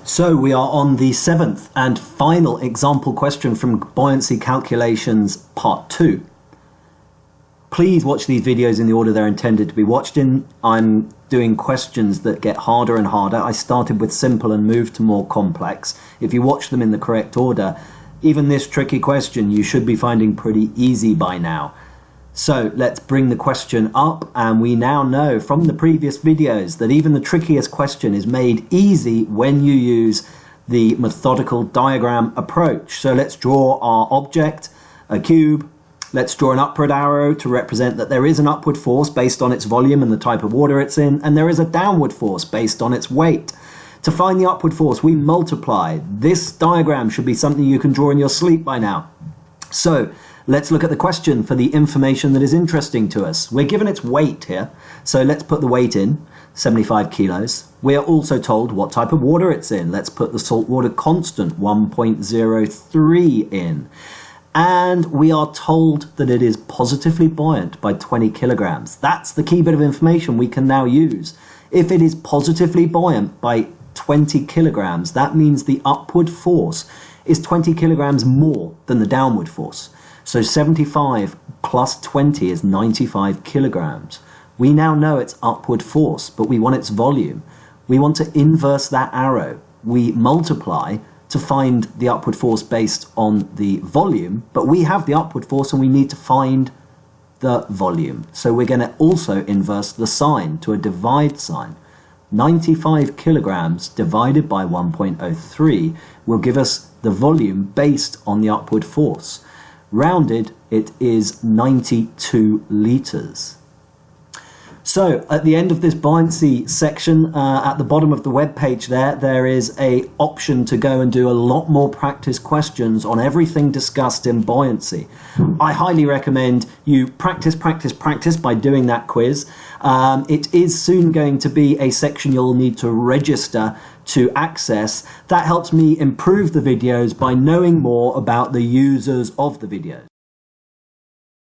So we are on the 7th and final example question from Buoyancy Calculations Part 2. Please watch these videos in the order they're intended to be watched in. I'm doing questions that get harder and harder. I started with simple and moved to more complex. If you watch them in the correct order, even this tricky question you should be finding pretty easy by now. So let's bring the question up, and we now know from the previous videos that even the trickiest question is made easy when you use the methodical diagram approach. So let's draw our object, a cube. Let's draw an upward arrow to represent that there is an upward force based on its volume and the type of water it's in, and there is a downward force based on its weight. To find the upward force, we multiply. This diagram should be something you can draw in your sleep by now. So let's look at the question for the information that is interesting to us. We're given its weight here, so let's put the weight in, 75 kilos. We are also told what type of water it's in. Let's put the saltwater constant, 1.03 in. And we are told that it is positively buoyant by 20 kilograms. That's the key bit of information we can now use. If it is positively buoyant by 20 kilograms, that means the upward force is 20 kilograms more than the downward force. So 75 plus 20 is 95 kilograms. We now know its upward force, but we want its volume. We want to inverse that arrow. We multiply to find the upward force based on the volume, but we have the upward force and we need to find the volume. So we're going to also inverse the sign to a divide sign. 95 kilograms divided by 1.03 will give us the volume based on the upward force. Rounded, it is 92 litres. So at the end of this buoyancy section, at the bottom of the web page there is an option to go and do a lot more practice questions on everything discussed in buoyancy. I highly recommend you practice by doing that quiz. It is soon going to be a section you'll need to register to access. That helps me improve the videos by knowing more about the users of the videos.